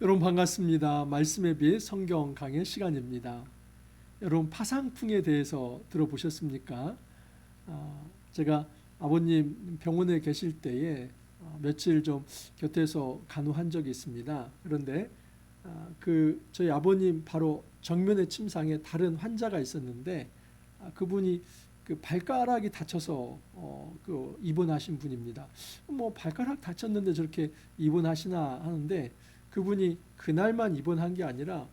여러분 반갑습니다. 말씀의 빛 성경 강의 시간입니다. 여러분 파상풍에 대해서 들어보셨습니까? 제가 아버님 병원에 계실 때에 며칠 좀 곁에서 간호한 적이 있습니다. 그런데 저희 아버님 바로 정면의 침상에 다른 환자가 있었는데 그분이 그 발가락이 다쳐서 입원하신 분입니다. 뭐 발가락 다쳤는데 저렇게 입원하시나 하는데 그분이 그날만 입원한 게 아니라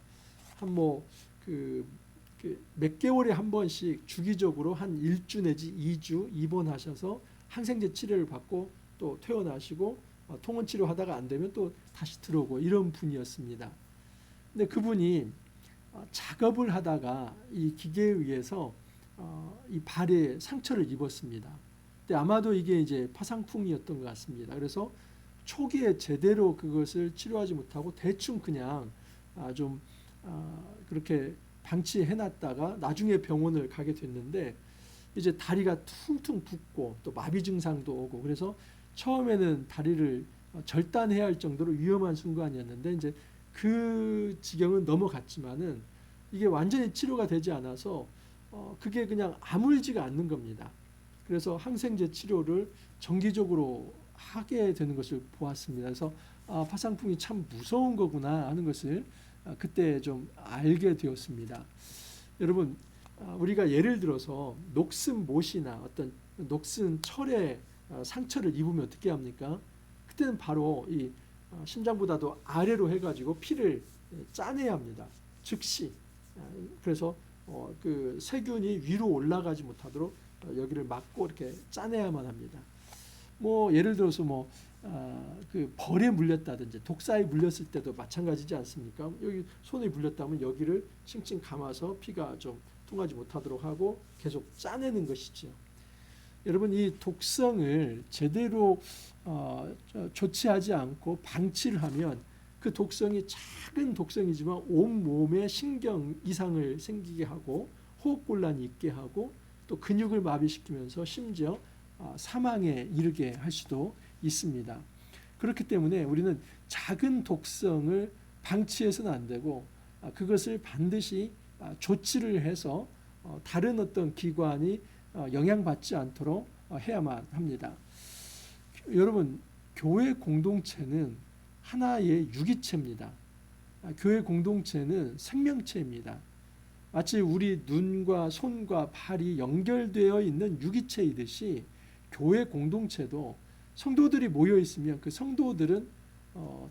몇 개월에 한 번씩 주기적으로 한 1주 내지 2주 입원하셔서 항생제 치료를 받고 또 퇴원하시고 통원 치료하다가 안 되면 또 다시 들어오고 이런 분이었습니다. 근데 그분이 작업을 하다가 이 기계에 의해서 이 발에 상처를 입었습니다. 근데 아마도 이게 이제 파상풍이었던 것 같습니다. 그래서 초기에 제대로 그것을 치료하지 못하고 대충 그냥 좀 그렇게 방치해놨다가 나중에 병원을 가게 됐는데 이제 다리가 퉁퉁 붓고 또 마비 증상도 오고 그래서 처음에는 다리를 절단해야 할 정도로 위험한 순간이었는데 이제 그 지경은 넘어갔지만은 이게 완전히 치료가 되지 않아서 그게 그냥 아물지가 않는 겁니다. 그래서 항생제 치료를 정기적으로 하게 되는 것을 보았습니다. 그래서 파상풍이 참 무서운 거구나 하는 것을 그때 좀 알게 되었습니다. 여러분, 우리가 예를 들어서 녹슨 못이나 어떤 녹슨 철에 상처를 입으면 어떻게 합니까? 그때는 바로 이 심장보다도 아래로 해가지고 피를 짜내야 합니다. 즉시. 그래서 그 세균이 위로 올라가지 못하도록 여기를 막고 이렇게 짜내야만 합니다. 뭐 예를 들어서 그 벌에 물렸다든지 독사에 물렸을 때도 마찬가지지 않습니까? 여기 손에 물렸다면 여기를 칭칭 감아서 피가 좀 통하지 못하도록 하고 계속 짜내는 것이죠. 여러분 이 독성을 제대로 조치하지 않고 방치를 하면 그 독성이 작은 독성이지만 온 몸에 신경 이상을 생기게 하고 호흡곤란이 있게 하고 또 근육을 마비시키면서 심지어 사망에 이르게 할 수도 있습니다. 그렇기 때문에 우리는 작은 독성을 방치해서는 안 되고 그것을 반드시 조치를 해서 다른 어떤 기관이 영향받지 않도록 해야만 합니다. 여러분 교회 공동체는 하나의 유기체입니다. 교회 공동체는 생명체입니다. 마치 우리 눈과 손과 발이 연결되어 있는 유기체이듯이 교회 공동체도 성도들이 모여 있으면 그 성도들은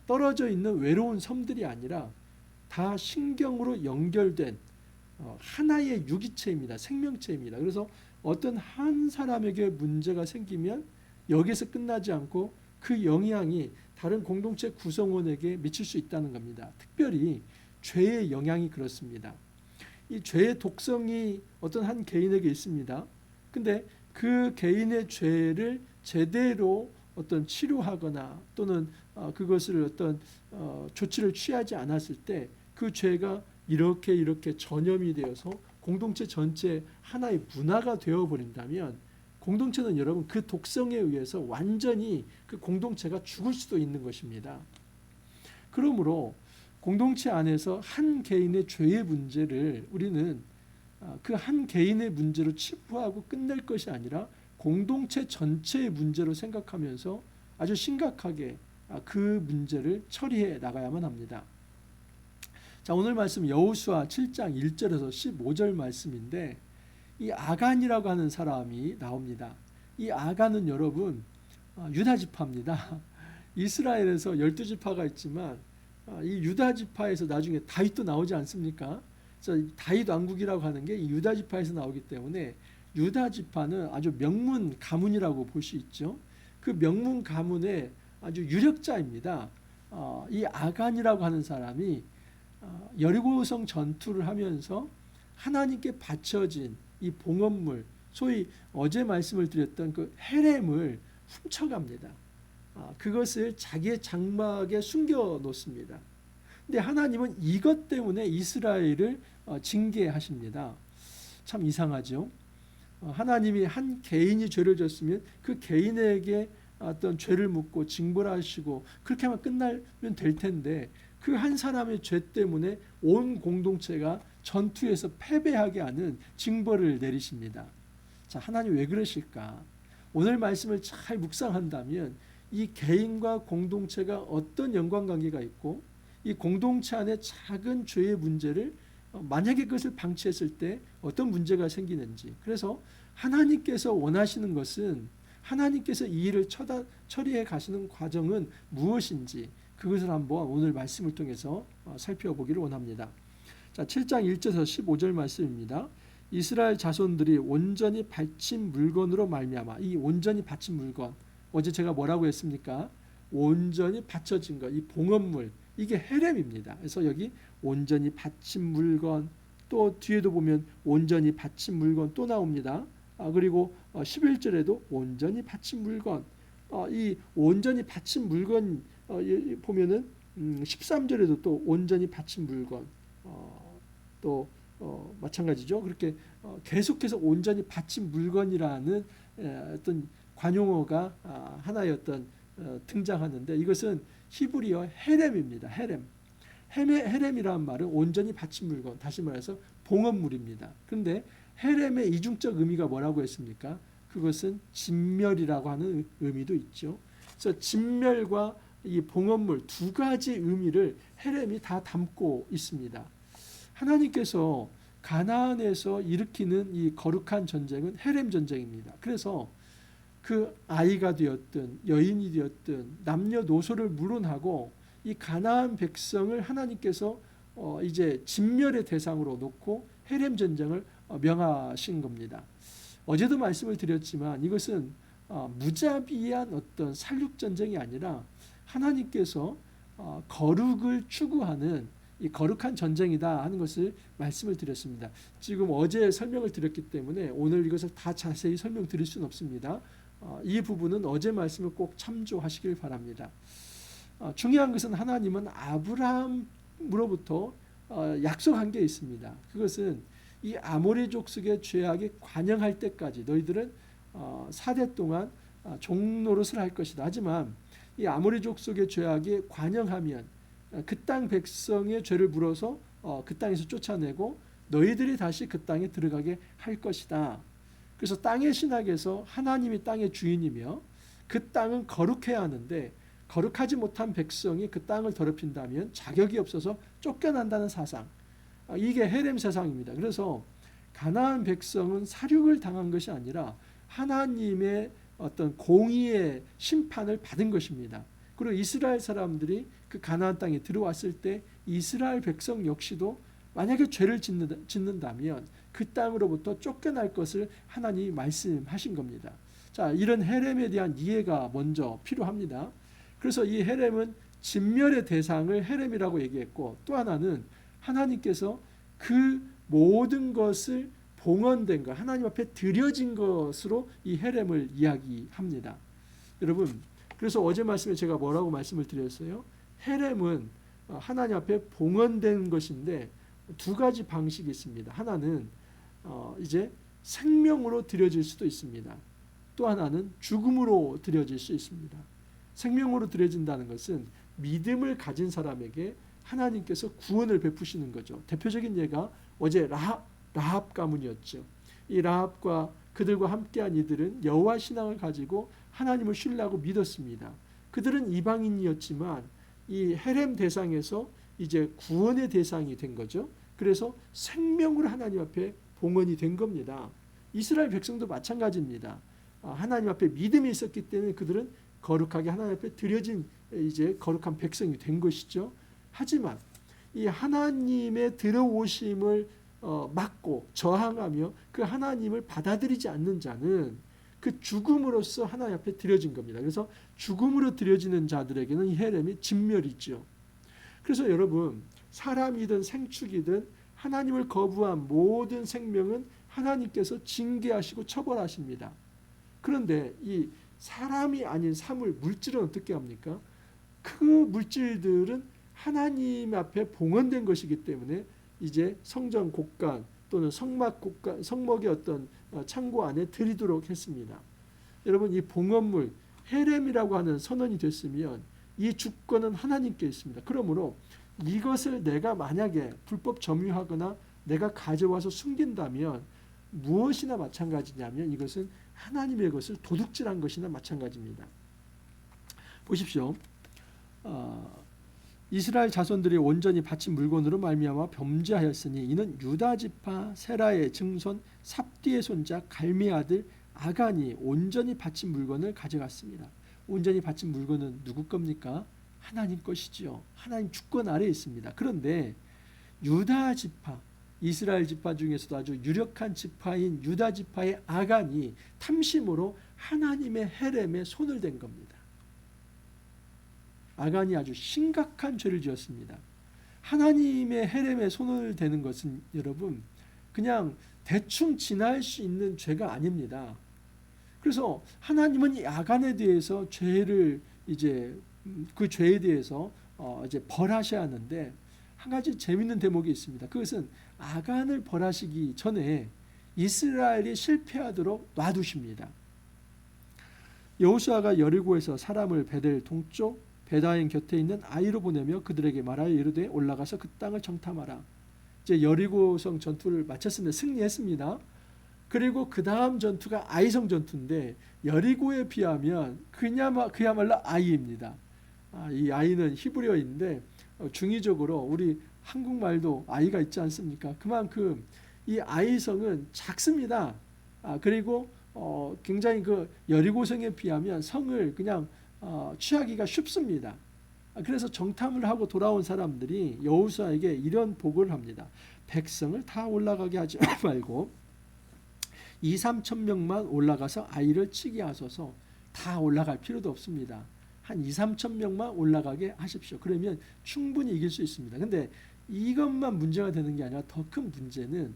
떨어져 있는 외로운 섬들이 아니라 다 신경으로 연결된 하나의 유기체입니다. 생명체입니다. 그래서 어떤 한 사람에게 문제가 생기면 여기서 끝나지 않고 그 영향이 다른 공동체 구성원에게 미칠 수 있다는 겁니다. 특별히 죄의 영향이 그렇습니다. 이 죄의 독성이 어떤 한 개인에게 있습니다. 근데 그 개인의 죄를 제대로 어떤 치료하거나 또는 그것을 어떤 조치를 취하지 않았을 때 그 죄가 이렇게 전염이 되어서 공동체 전체 하나의 문화가 되어버린다면 공동체는 여러분 그 독성에 의해서 완전히 그 공동체가 죽을 수도 있는 것입니다. 그러므로 공동체 안에서 한 개인의 죄의 문제를 우리는 그 한 개인의 문제로 치부하고 끝낼 것이 아니라 공동체 전체의 문제로 생각하면서 아주 심각하게 그 문제를 처리해 나가야만 합니다. 자, 오늘 말씀 여호수아 7장 1절에서 15절 말씀인데 이 아간이라고 하는 사람이 나옵니다. 이 아간은 여러분 유다 지파입니다. 이스라엘에서 12지파가 있지만 이 유다 지파에서 나중에 다윗도 나오지 않습니까? 다윗 왕국이라고 하는 게 이 유다 지파에서 나오기 때문에 유다 지파는 아주 명문 가문이라고 볼 수 있죠. 그 명문 가문의 아주 유력자입니다. 이 아간이라고 하는 사람이 여리고성 전투를 하면서 하나님께 바쳐진 이 봉헌물, 소위 어제 말씀을 드렸던 그 헤렘을 훔쳐갑니다. 그것을 자기의 장막에 숨겨 놓습니다. 근데 하나님은 이것 때문에 이스라엘을 징계하십니다. 참 이상하죠. 하나님이 한 개인이 죄를 졌으면 그 개인에게 어떤 죄를 묻고 징벌하시고 그렇게만 끝나면 될 텐데 그 한 사람의 죄 때문에 온 공동체가 전투에서 패배하게 하는 징벌을 내리십니다. 자, 하나님 왜 그러실까? 오늘 말씀을 잘 묵상한다면 이 개인과 공동체가 어떤 연관관계가 있고 이 공동체 안에 작은 죄의 문제를 만약에 그것을 방치했을 때 어떤 문제가 생기는지, 그래서 하나님께서 원하시는 것은 하나님께서 이 일을 처리해 가시는 과정은 무엇인지 그것을 한번 오늘 말씀을 통해서 살펴보기를 원합니다. 자, 7장 1절에서 15절 말씀입니다. 이스라엘 자손들이 온전히 바친 물건으로 말미암아, 이 온전히 바친 물건, 어제 제가 뭐라고 했습니까? 온전히 바쳐진 것, 이 봉헌물, 이게 헤렘입니다. 그래서 여기 온전히 바친 물건, 또 뒤에도 보면 온전히 바친 물건 또 나옵니다. 그리고 11절에도 온전히 바친 물건, 이 온전히 바친 물건 보면은 13절에도 또 온전히 바친 물건, 또 마찬가지죠. 그렇게 계속해서 온전히 바친 물건이라는 어떤 관용어가 하나의 어떤 등장하는데, 이것은 히브리어 헤렘입니다. 헤렘이라는 말은 온전히 바친 물건, 다시 말해서 봉헌물입니다. 그런데 헤렘의 이중적 의미가 뭐라고 했습니까? 그것은 진멸이라고 하는 의미도 있죠. 그래서 진멸과 이 봉헌물 두 가지 의미를 헤렘이 다 담고 있습니다. 하나님께서 가나안에서 일으키는 이 거룩한 전쟁은 헤렘 전쟁입니다. 그래서 그 아이가 되었든 여인이 되었든 남녀노소를 물론하고 이 가나안 백성을 하나님께서 이제 진멸의 대상으로 놓고 헤렘 전쟁을 명하신 겁니다. 어제도 말씀을 드렸지만 이것은 무자비한 어떤 살육 전쟁이 아니라 하나님께서 거룩을 추구하는 이 거룩한 전쟁이다 하는 것을 말씀을 드렸습니다. 지금 어제 설명을 드렸기 때문에 오늘 이것을 다 자세히 설명드릴 수는 없습니다. 이 부분은 어제 말씀을 꼭 참조하시길 바랍니다. 중요한 것은 하나님은 아브라함으로부터 약속한 게 있습니다. 그것은 이 아모리 족속의 죄악에 관영할 때까지 너희들은 4대 동안 종노릇을 할 것이다. 하지만 이 아모리 족속의 죄악에 관영하면 그 땅 백성의 죄를 물어서 그 땅에서 쫓아내고 너희들이 다시 그 땅에 들어가게 할 것이다. 그래서 땅의 신학에서 하나님이 땅의 주인이며 그 땅은 거룩해야 하는데 거룩하지 못한 백성이 그 땅을 더럽힌다면 자격이 없어서 쫓겨난다는 사상, 이게 헤렘 세상입니다. 그래서 가나안 백성은 살육을 당한 것이 아니라 하나님의 어떤 공의의 심판을 받은 것입니다. 그리고 이스라엘 사람들이 그 가나안 땅에 들어왔을 때 이스라엘 백성 역시도 만약에 죄를 짓는다면 그 땅으로부터 쫓겨날 것을 하나님이 말씀하신 겁니다. 자, 이런 헤렘에 대한 이해가 먼저 필요합니다. 그래서 이 헤렘은 진멸의 대상을 헤렘이라고 얘기했고, 또 하나는 하나님께서 그 모든 것을 봉헌된 것, 하나님 앞에 드려진 것으로 이 헤렘을 이야기합니다. 여러분, 그래서 어제 말씀에 제가 뭐라고 말씀을 드렸어요? 헤렘은 하나님 앞에 봉헌된 것인데 두 가지 방식이 있습니다. 하나는 이제 생명으로 드려질 수도 있습니다. 또 하나는 죽음으로 드려질 수 있습니다. 생명으로 드려진다는 것은 믿음을 가진 사람에게 하나님께서 구원을 베푸시는 거죠. 대표적인 예가 어제 라합 가문이었죠. 이 라합과 그들과 함께한 이들은 여호와 신앙을 가지고 하나님을 신뢰하고 믿었습니다. 그들은 이방인이었지만 이 헤렘 대상에서 이제 구원의 대상이 된 거죠. 그래서 생명으로 하나님 앞에 봉헌이 된 겁니다. 이스라엘 백성도 마찬가지입니다. 하나님 앞에 믿음이 있었기 때문에 그들은 거룩하게 하나님 앞에 드려진 이제 거룩한 백성이 된 것이죠. 하지만 이 하나님의 들어오심을 막고 저항하며 그 하나님을 받아들이지 않는 자는 그 죽음으로써 하나님 앞에 드려진 겁니다. 그래서 죽음으로 드려지는 자들에게는 이 헤렘이 진멸이죠. 그래서 여러분, 사람이든 생축이든 하나님을 거부한 모든 생명은 하나님께서 징계하시고 처벌하십니다. 그런데 이 사람이 아닌 사물, 물질은 어떻게 합니까? 그 물질들은 하나님 앞에 봉헌된 것이기 때문에 이제 성전 곳간 또는 성막 곳간, 성막의 어떤 창고 안에 드리도록 했습니다. 여러분, 이 봉헌물, 헤렘이라고 하는 선언이 됐으면 이 주권은 하나님께 있습니다. 그러므로 이것을 내가 만약에 불법 점유하거나 내가 가져와서 숨긴다면 무엇이나 마찬가지냐면 이것은 하나님의 것을 도둑질한 것이나 마찬가지입니다. 보십시오. 이스라엘 자손들이 온전히 바친 물건으로 말미암아 범죄하였으니 이는 유다 지파 세라의 증손 삽디의 손자 갈미의 아들 아간이 온전히 바친 물건을 가져갔습니다. 온전히 바친 물건은 누구 겁니까? 하나님 것이지요. 하나님 주권 아래에 있습니다. 그런데 유다 지파, 이스라엘 지파 중에서도 아주 유력한 지파인 유다 지파의 아간이 탐심으로 하나님의 헤렘에 손을 댄 겁니다. 아간이 아주 심각한 죄를 지었습니다. 하나님의 헤렘에 손을 대는 것은 여러분 그냥 대충 지날 수 있는 죄가 아닙니다. 그래서 하나님은 이 아간에 대해서 죄를 이제 그 죄에 대해서 이제 벌하셔야 하는데 한 가지 재밌는 대목이 있습니다. 그것은 아간을 벌하시기 전에 이스라엘이 실패하도록 놔두십니다. 여호수아가 여리고에서 사람을 베델 동쪽 베다인 곁에 있는 아이로 보내며 그들에게 말하여 이르되 올라가서 그 땅을 정탐하라. 이제 여리고성 전투를 마쳤습니다. 승리했습니다. 그리고 그 다음 전투가 아이성 전투인데 여리고에 비하면 그야말로 아이입니다. 이 아이는 히브리어인데 중의적으로 우리 한국말도 아이가 있지 않습니까? 그만큼 이 아이성은 작습니다. 그리고 굉장히 그 여리고성에 비하면 성을 그냥 취하기가 쉽습니다. 그래서 정탐을 하고 돌아온 사람들이 여호수아에게 이런 보고를 합니다. 백성을 다 올라가게 하지 말고 2-3천 명만 올라가서 아이를 치게 하소서. 다 올라갈 필요도 없습니다. 한 2-3천 명만 올라가게 하십시오. 그러면 충분히 이길 수 있습니다. 근데 이것만 문제가 되는 게 아니라 더 큰 문제는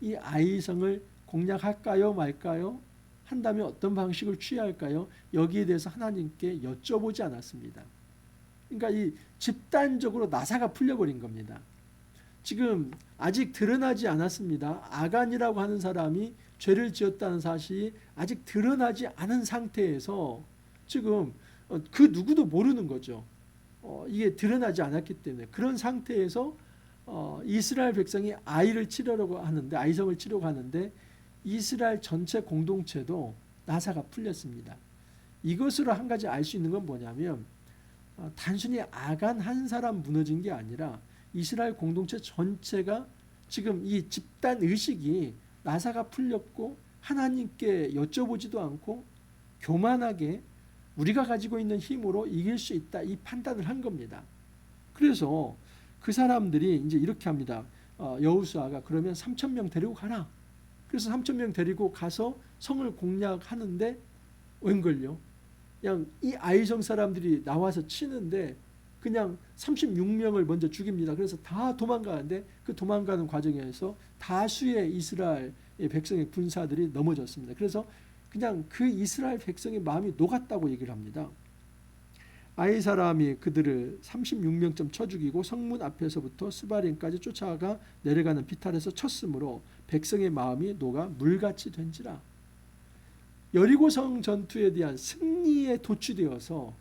이 아이성을 공략할까요 말까요? 한다면 어떤 방식을 취해야 할까요? 여기에 대해서 하나님께 여쭤보지 않았습니다. 그러니까 이 집단적으로 나사가 풀려버린 겁니다. 지금 아직 드러나지 않았습니다. 아간이라고 하는 사람이 죄를 지었다는 사실이 아직 드러나지 않은 상태에서 지금 그 누구도 모르는 거죠. 이게 드러나지 않았기 때문에 그런 상태에서 이스라엘 백성이 아이를 치려고 하는데 아이성을 치려고 하는데 이스라엘 전체 공동체도 나사가 풀렸습니다. 이것으로 한 가지 알 수 있는 건 뭐냐면 단순히 아간 한 사람 무너진 게 아니라 이스라엘 공동체 전체가 지금 이 집단 의식이 나사가 풀렸고 하나님께 여쭤보지도 않고 교만하게 우리가 가지고 있는 힘으로 이길 수 있다 이 판단을 한 겁니다. 그래서 그 사람들이 이제 이렇게 합니다. 여호수아가 그러면 3천 명 데리고 가라. 그래서 3천 명 데리고 가서 성을 공략하는데 웬걸요? 그냥 이 아이성 사람들이 나와서 치는데 그냥 36명을 먼저 죽입니다. 그래서 다 도망가는데 그 도망가는 과정에서 다수의 이스라엘 백성의 군사들이 넘어졌습니다. 그래서 그냥 그 이스라엘 백성의 마음이 녹았다고 얘기를 합니다. 아이 사람이 그들을 36명쯤 쳐 죽이고 성문 앞에서부터 스바림까지 쫓아가 내려가는 비탈에서 쳤으므로 백성의 마음이 녹아 물같이 된지라. 여리고성 전투에 대한 승리에 도취되어서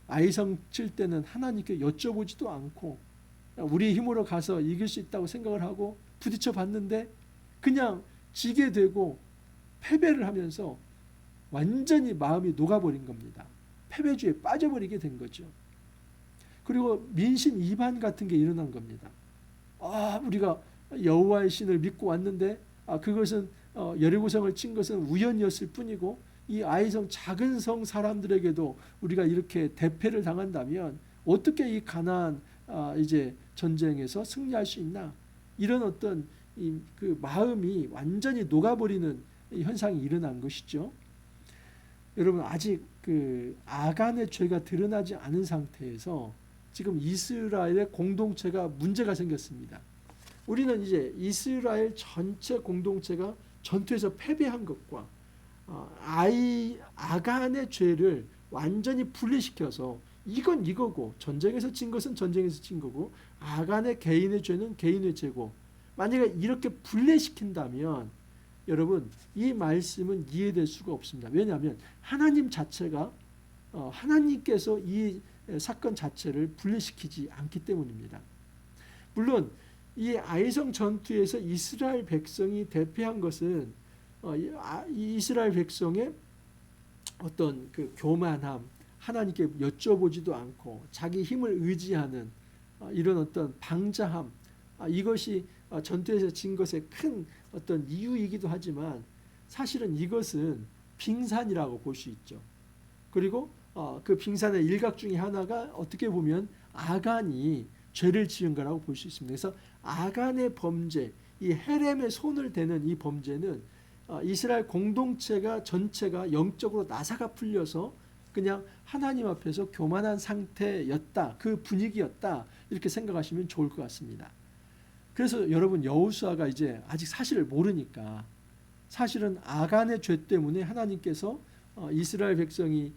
아이성 칠 때는 하나님께 여쭤보지도 않고 우리 힘으로 가서 이길 수 있다고 생각을 하고 부딪혀 봤는데 그냥 지게 되고 패배를 하면서 완전히 마음이 녹아버린 겁니다. 패배주의에 빠져버리게 된 거죠. 그리고 민심 이반 같은 게 일어난 겁니다. 우리가 여호와의 신을 믿고 왔는데 그것은 여리고성을 친 것은 우연이었을 뿐이고 이 아이성 작은 성 사람들에게도 우리가 이렇게 대패를 당한다면 어떻게 이 가나안 이제 전쟁에서 승리할 수 있나? 이런 어떤 그 마음이 완전히 녹아버리는 현상이 일어난 것이죠. 여러분 아직 그 아간의 죄가 드러나지 않은 상태에서 지금 이스라엘의 공동체가 문제가 생겼습니다. 우리는 이제 이스라엘 전체 공동체가 전투에서 패배한 것과 아간의 죄를 완전히 분리시켜서 이건 이거고 전쟁에서 진 것은 전쟁에서 진 거고 아간의 개인의 죄는 개인의 죄고 만약에 이렇게 분리시킨다면 여러분 이 말씀은 이해될 수가 없습니다. 왜냐하면 하나님 자체가 하나님께서 이 사건 자체를 분리시키지 않기 때문입니다. 물론 이 아이성 전투에서 이스라엘 백성이 대패한 것은 이 이스라엘 백성의 어떤 그 교만함, 하나님께 여쭤보지도 않고 자기 힘을 의지하는 이런 어떤 방자함, 이것이 전투에서 진 것의 큰 어떤 이유이기도 하지만 사실은 이것은 빙산이라고 볼 수 있죠. 그리고 그 빙산의 일각 중에 하나가 어떻게 보면 아간이 죄를 지은 거라고 볼 수 있습니다. 그래서 아간의 범죄, 이 헤렘의 손을 대는 이 범죄는 이스라엘 공동체가 전체가 영적으로 나사가 풀려서 그냥 하나님 앞에서 교만한 상태였다. 그 분위기였다. 이렇게 생각하시면 좋을 것 같습니다. 그래서 여러분 여호수아가 이제 아직 사실을 모르니까 사실은 아간의 죄 때문에 하나님께서 이스라엘 백성이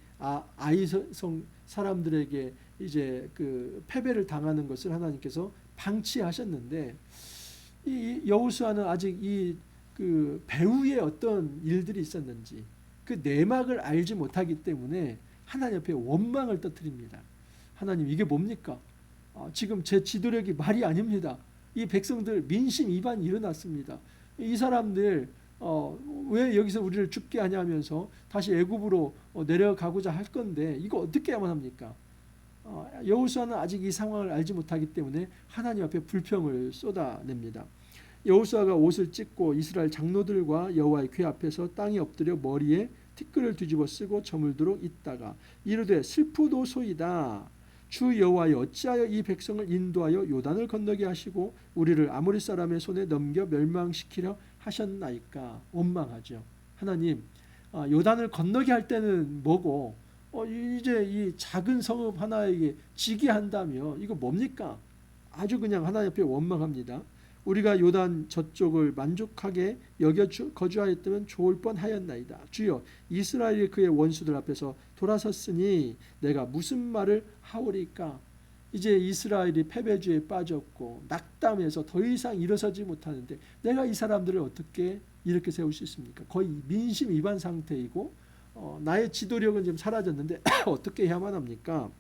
아이성 사람들에게 이제 그 패배를 당하는 것을 하나님께서 방치하셨는데 이 여호수아는 아직 이 그 배후에 어떤 일들이 있었는지 그 내막을 알지 못하기 때문에 하나님 앞에 원망을 터뜨립니다. 하나님 이게 뭡니까? 지금 제 지도력이 말이 아닙니다. 이 백성들 민심 이반이 일어났습니다. 이 사람들 왜 여기서 우리를 죽게 하냐면서 다시 애굽으로 내려가고자 할 건데 이거 어떻게 해야만 합니까? 여호수아는 아직 이 상황을 알지 못하기 때문에 하나님 앞에 불평을 쏟아냅니다. 여호수아가 옷을 찢고 이스라엘 장로들과 여호와의 궤 앞에서 땅에 엎드려 머리에 티끌을 뒤집어 쓰고 저물도록 있다가 이르되 슬프도소이다. 주 여호와여 어찌하여 이 백성을 인도하여 요단을 건너게 하시고 우리를 아모리 사람의 손에 넘겨 멸망시키려 하셨나이까. 원망하죠. 하나님 요단을 건너게 할 때는 뭐고 이제 이 작은 성읍 하나에게 지게 한다며 이거 뭡니까? 아주 그냥 하나님 앞에 원망합니다. 우리가 요단 저쪽을 만족하게 여겨 거주하였다면 좋을 뻔하였나이다. 주여 이스라엘이 그의 원수들 앞에서 돌아섰으니 내가 무슨 말을 하오리까. 이제 이스라엘이 패배주에 빠졌고 낙담해서 더 이상 일어서지 못하는데 내가 이 사람들을 어떻게 이렇게 세울 수 있습니까? 거의 민심 위반 상태이고 나의 지도력은 지금 사라졌는데 어떻게 해야만 합니까?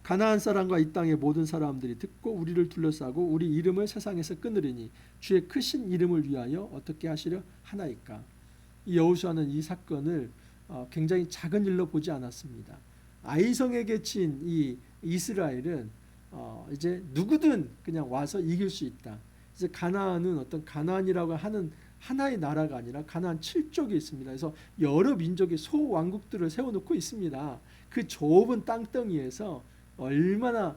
가나안 사람과 이 땅의 모든 사람들이 듣고 우리를 둘러싸고 우리 이름을 세상에서 끊으리니 주의 크신 이름을 위하여 어떻게 하시려 하나이까. 이 여호수아는 이 사건을 굉장히 작은 일로 보지 않았습니다. 아이성에게 친 이 이스라엘은 이제 누구든 그냥 와서 이길 수 있다. 이제 가나안은 어떤 가나안이라고 하는 하나의 나라가 아니라 가나안 7족이 있습니다. 그래서 여러 민족의 소왕국들을 세워놓고 있습니다. 그 좁은 땅덩이에서 얼마나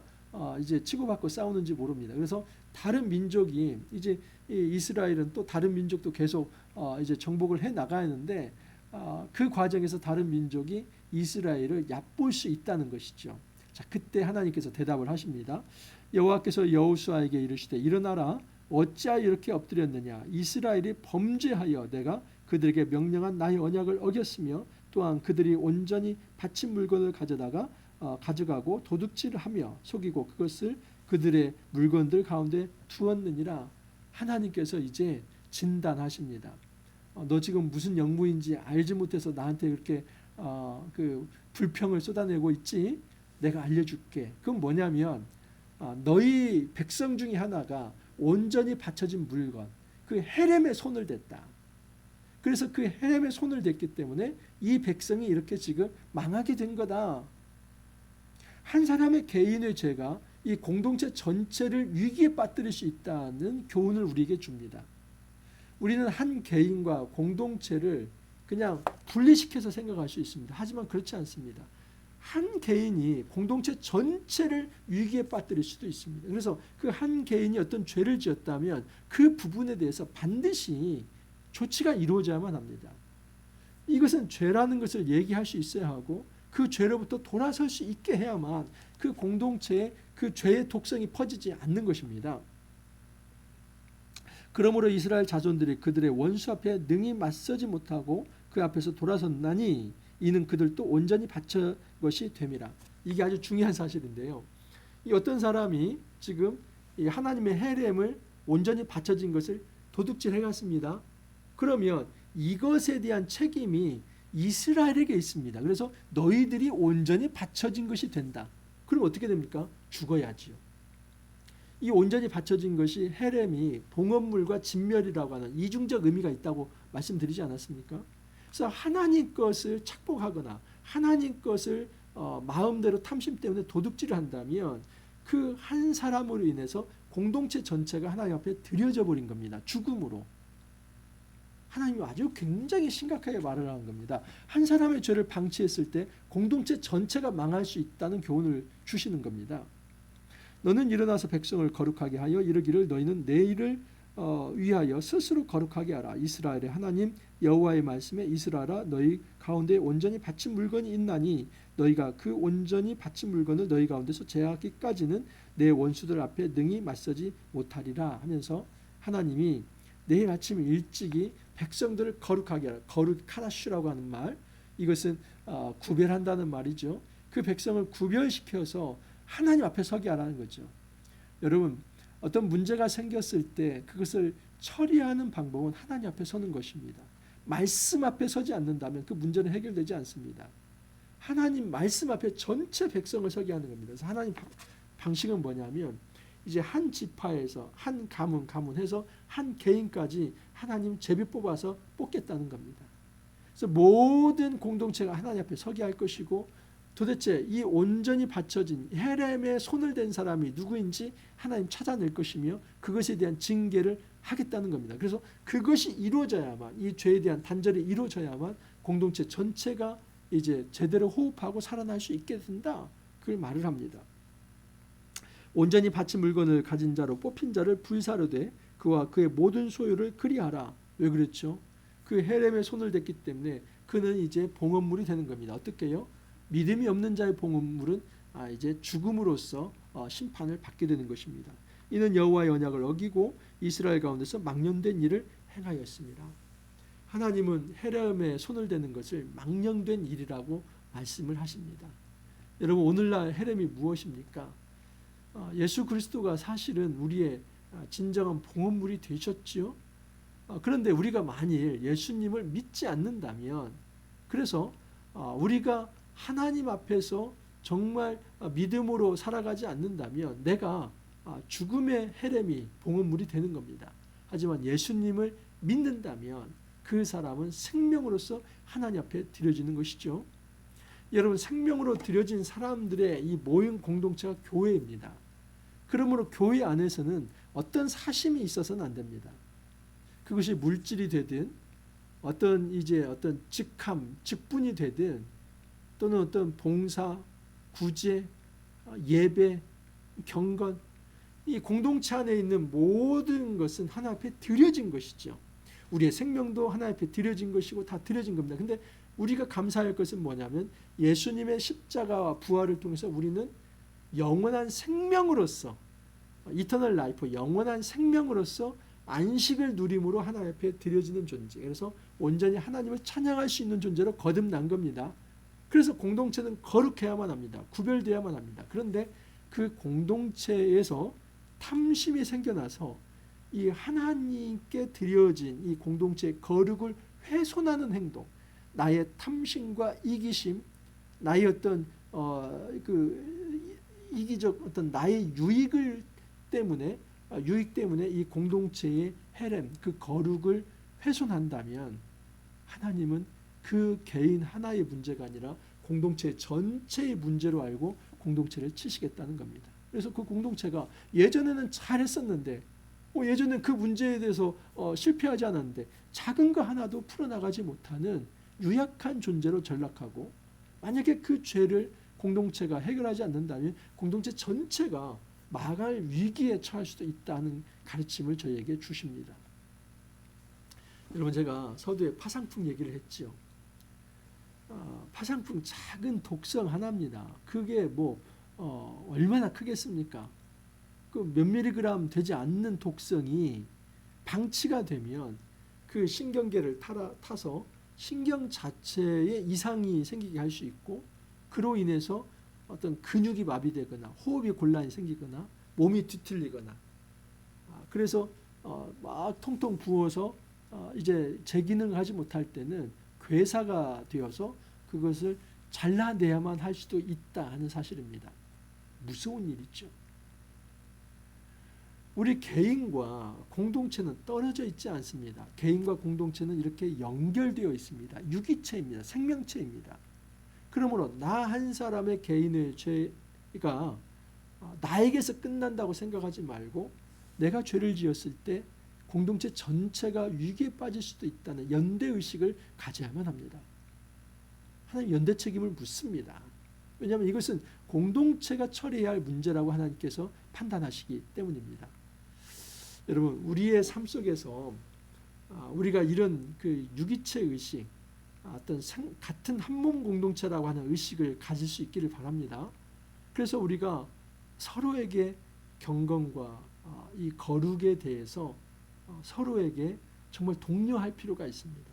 이제 치고받고 싸우는지 모릅니다. 그래서 다른 민족이 이제 이스라엘은 또 다른 민족도 계속 이제 정복을 해 나가야 하는데 그 과정에서 다른 민족이 이스라엘을 얕볼 수 있다는 것이죠. 자, 그때 하나님께서 대답을 하십니다. 여호와께서 여호수아에게 이르시되 일어나라 어찌하여 이렇게 엎드렸느냐 이스라엘이 범죄하여 내가 그들에게 명령한 나의 언약을 어겼으며 또한 그들이 온전히 바친 물건을 가져가고 도둑질을 하며 속이고 그것을 그들의 물건들 가운데 두었느니라. 하나님께서 이제 진단하십니다. 너 지금 무슨 영무인지 알지 못해서 나한테 그렇게 그 불평을 쏟아내고 있지? 내가 알려줄게. 그건 뭐냐면 너희 백성 중에 하나가 온전히 바쳐진 물건, 그 헤렘의 손을 댔다. 그래서 그 헤렘의 손을 댔기 때문에 이 백성이 이렇게 지금 망하게 된 거다. 한 사람의 개인의 죄가 이 공동체 전체를 위기에 빠뜨릴 수 있다는 교훈을 우리에게 줍니다. 우리는 한 개인과 공동체를 그냥 분리시켜서 생각할 수 있습니다. 하지만 그렇지 않습니다. 한 개인이 공동체 전체를 위기에 빠뜨릴 수도 있습니다. 그래서 그 한 개인이 어떤 죄를 지었다면 그 부분에 대해서 반드시 조치가 이루어져야만 합니다. 이것은 죄라는 것을 얘기할 수 있어야 하고 그 죄로부터 돌아설 수 있게 해야만 그 공동체에 그 죄의 독성이 퍼지지 않는 것입니다. 그러므로 이스라엘 자손들이 그들의 원수 앞에 능히 맞서지 못하고 그 앞에서 돌아섰나니 이는 그들도 온전히 바쳐 것이 됨이라. 이게 아주 중요한 사실인데요. 이 어떤 사람이 지금 이 하나님의 헤렘을 온전히 바쳐진 것을 도둑질해 갔습니다. 그러면 이것에 대한 책임이 이스라엘에게 있습니다. 그래서 너희들이 온전히 바쳐진 것이 된다. 그럼 어떻게 됩니까? 죽어야지요. 이 온전히 바쳐진 것이 헤렘이 봉헌물과 진멸이라고 하는 이중적 의미가 있다고 말씀드리지 않았습니까? 그래서 하나님 것을 착복하거나 하나님 것을 마음대로 탐심 때문에 도둑질을 한다면 그 한 사람으로 인해서 공동체 전체가 하나님 앞에 드려져 버린 겁니다. 죽음으로. 하나님이 아주 굉장히 심각하게 말을 하는 겁니다. 한 사람의 죄를 방치했을 때 공동체 전체가 망할 수 있다는 교훈을 주시는 겁니다. 너는 일어나서 백성을 거룩하게 하여 이르기를 너희는 내 일을 위하여 스스로 거룩하게 하라. 이스라엘의 하나님 여호와의 말씀에 이스라엘아 너희 가운데 온전히 바친 물건이 있나니 너희가 그 온전히 바친 물건을 너희 가운데서 제하기까지는 내 원수들 앞에 능히 맞서지 못하리라 하면서 하나님이 내일 아침 일찍이 백성들을 거룩하게 하라. 거룩하라슈라고 하는 말, 이것은 구별한다는 말이죠. 그 백성을 구별시켜서 하나님 앞에 서게 하라는 거죠. 여러분, 어떤 문제가 생겼을 때 그것을 처리하는 방법은 하나님 앞에 서는 것입니다. 말씀 앞에 서지 않는다면 그 문제는 해결되지 않습니다. 하나님 말씀 앞에 전체 백성을 서게 하는 겁니다. 그래서 하나님 방식은 뭐냐면 이제 한 지파에서 한 가문해서 한 개인까지 하나님 제비 뽑아서 뽑겠다는 겁니다. 그래서 모든 공동체가 하나님 앞에 서게 할 것이고 도대체 이 온전히 바쳐진 헤렘에 손을 댄 사람이 누구인지 하나님 찾아낼 것이며 그것에 대한 징계를 하겠다는 겁니다. 그래서 그것이 이루어져야만, 이 죄에 대한 단절이 이루어져야만 공동체 전체가 이제 제대로 호흡하고 살아날 수 있게 된다. 그걸 말을 합니다. 온전히 바친 물건을 가진 자로 뽑힌 자를 불사르되 그와 그의 모든 소유를 그리하라. 왜 그랬죠? 그 헤렘에 손을 댔기 때문에 그는 이제 봉헌물이 되는 겁니다. 어떻게요? 믿음이 없는 자의 봉헌물은 이제 죽음으로써 심판을 받게 되는 것입니다. 이는 여호와의 언약을 어기고 이스라엘 가운데서 망령된 일을 행하였습니다. 하나님은 헤렘에 손을 대는 것을 망령된 일이라고 말씀을 하십니다. 여러분, 오늘날 헤렘이 무엇입니까? 예수 그리스도가 사실은 우리의 진정한 봉헌물이 되셨지요. 그런데 우리가 만일 예수님을 믿지 않는다면, 그래서 우리가 하나님 앞에서 정말 믿음으로 살아가지 않는다면 내가 죽음의 헤렘이 봉헌물이 되는 겁니다. 하지만 예수님을 믿는다면 그 사람은 생명으로서 하나님 앞에 드려지는 것이죠. 여러분, 생명으로 드려진 사람들의 이 모임 공동체가 교회입니다. 그러므로 교회 안에서는 어떤 사심이 있어서는 안 됩니다. 그것이 물질이 되든 어떤 직함, 직분이 되든 또는 어떤 봉사, 구제, 예배, 경건, 이 공동체 안에 있는 모든 것은 하나님 앞에 드려진 것이죠. 우리의 생명도 하나님 앞에 드려진 것이고 다 드려진 겁니다. 근데 우리가 감사할 것은 뭐냐면 예수님의 십자가와 부활을 통해서 우리는 영원한 생명으로서, 이터널 라이프, 영원한 생명으로서 안식을 누림으로 하나님 앞에 드려지는 존재, 그래서 온전히 하나님을 찬양할 수 있는 존재로 거듭난 겁니다. 그래서 공동체는 거룩해야만 합니다. 구별되어야만 합니다. 그런데 그 공동체에서 탐심이 생겨나서 이 하나님께 드려진 이 공동체의 거룩을 훼손하는 행동, 나의 탐심과 이기심, 나의 어떤 이기적 어떤 나의 유익 때문에 이 공동체의 헤렘, 그 거룩을 훼손한다면 하나님은 그 개인 하나의 문제가 아니라 공동체 전체의 문제로 알고 공동체를 치시겠다는 겁니다. 그래서 그 공동체가 예전에는 잘했었는데 예전엔 그 문제에 대해서 실패하지 않았는데 작은 거 하나도 풀어나가지 못하는 유약한 존재로 전락하고, 만약에 그 죄를 공동체가 해결하지 않는다면 공동체 전체가 망할 위기에 처할 수도 있다는 가르침을 저희에게 주십니다. 여러분, 제가 서두에 파상풍 얘기를 했지요. 파상풍 작은 독성 하나입니다. 그게 얼마나 크겠습니까? 그 몇 밀리그램 되지 않는 독성이 방치가 되면 그 신경계를 타서 신경 자체에 이상이 생기게 할 수 있고, 그로 인해서 어떤 근육이 마비되거나 호흡이 곤란이 생기거나 몸이 뒤틀리거나, 그래서 막 통통 부어서 이제 제 기능을 하지 못할 때는 괴사가 되어서 그것을 잘라내야만 할 수도 있다 하는 사실입니다. 무서운 일이죠. 우리 개인과 공동체는 떨어져 있지 않습니다. 개인과 공동체는 이렇게 연결되어 있습니다. 유기체입니다. 생명체입니다. 그러므로 나 한 사람의 개인의 죄가 나에게서 끝난다고 생각하지 말고 내가 죄를 지었을 때 공동체 전체가 위기에 빠질 수도 있다는 연대의식을 가져야만 합니다. 하나님 연대 책임을 묻습니다. 왜냐하면 이것은 공동체가 처리해야 할 문제라고 하나님께서 판단하시기 때문입니다. 여러분, 우리의 삶 속에서 우리가 이런 그 유기체 의식, 어떤 같은 한몸 공동체라고 하는 의식을 가질 수 있기를 바랍니다. 그래서 우리가 서로에게 경건과 이 거룩에 대해서 서로에게 정말 독려할 필요가 있습니다.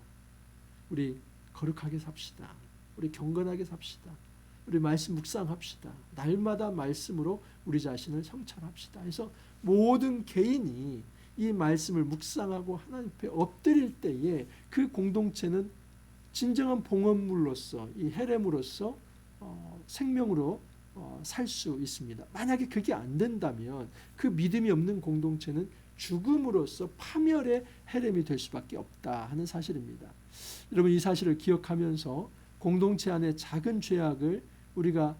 우리 거룩하게 삽시다. 우리 경건하게 삽시다. 우리 말씀 묵상합시다. 날마다 말씀으로 우리 자신을 성찰합시다. 그래서 모든 개인이 이 말씀을 묵상하고 하나님 앞에 엎드릴 때에 그 공동체는 진정한 봉헌물로서 이 헤렘으로서 생명으로 살 수 있습니다. 만약에 그게 안 된다면 그 믿음이 없는 공동체는 죽음으로써 파멸의 헤렘이 될 수밖에 없다 하는 사실입니다. 여러분, 이 사실을 기억하면서 공동체 안에 작은 죄악을 우리가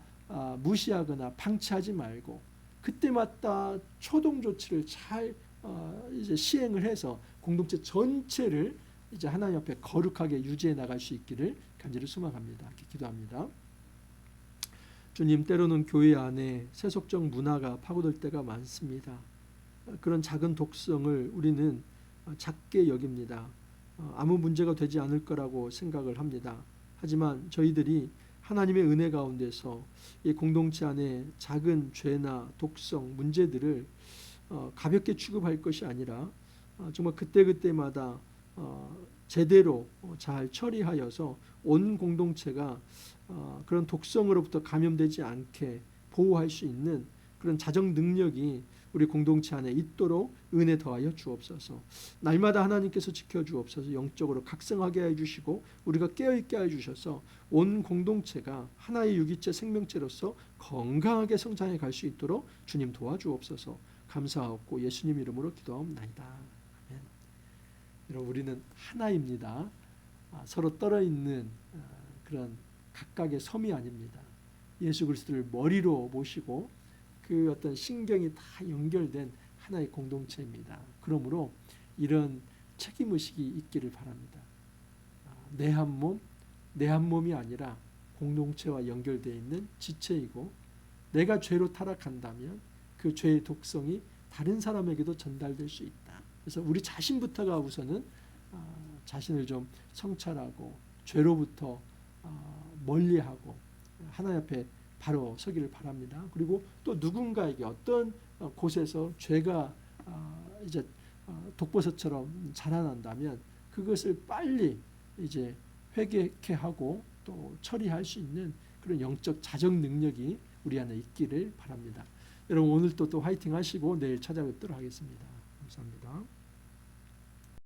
무시하거나 방치하지 말고 그때마다 초동 조치를 잘 이제 시행을 해서 공동체 전체를 이제 하나님 앞에 거룩하게 유지해 나갈 수 있기를 간절히 소망합니다. 기도합니다. 주님, 때로는 교회 안에 세속적 문화가 파고들 때가 많습니다. 그런 작은 독성을 우리는 작게 여깁니다. 아무 문제가 되지 않을 거라고 생각을 합니다. 하지만 저희들이 하나님의 은혜 가운데서 이 공동체 안에 작은 죄나 독성, 문제들을 가볍게 취급할 것이 아니라 정말 그때그때마다 제대로 잘 처리하여서 온 공동체가 그런 독성으로부터 감염되지 않게 보호할 수 있는 그런 자정 능력이 우리 공동체 안에 있도록 은혜 더하여 주옵소서. 날마다 하나님께서 지켜주옵소서. 영적으로 각성하게 해주시고 우리가 깨어있게 해주셔서 온 공동체가 하나의 유기체 생명체로서 건강하게 성장해 갈 수 있도록 주님 도와주옵소서. 감사하고 예수님 이름으로 기도하옵나이다. 아멘. 여러분, 우리는 하나입니다. 서로 떨어 있는 그런 각각의 섬이 아닙니다. 예수 그리스도를 머리로 모시고 그 어떤 신경이 다 연결된 하나의 공동체입니다. 그러므로 이런 책임의식이 있기를 바랍니다. 내 한 몸, 내 한 몸이 아니라 공동체와 연결되어 있는 지체이고 내가 죄로 타락한다면 그 죄의 독성이 다른 사람에게도 전달될 수 있다. 그래서 우리 자신부터가 우선은 자신을 좀 성찰하고 죄로부터 멀리하고 하나님 앞에 바로 서기를 바랍니다. 그리고 또 누군가에게 어떤 곳에서 죄가 이제 독버섯처럼 자라난다면 그것을 빨리 이제 회개케 하고 또 처리할 수 있는 그런 영적 자정 능력이 우리 안에 있기를 바랍니다. 여러분, 오늘도 또 화이팅 하시고 내일 찾아뵙도록 하겠습니다. 감사합니다.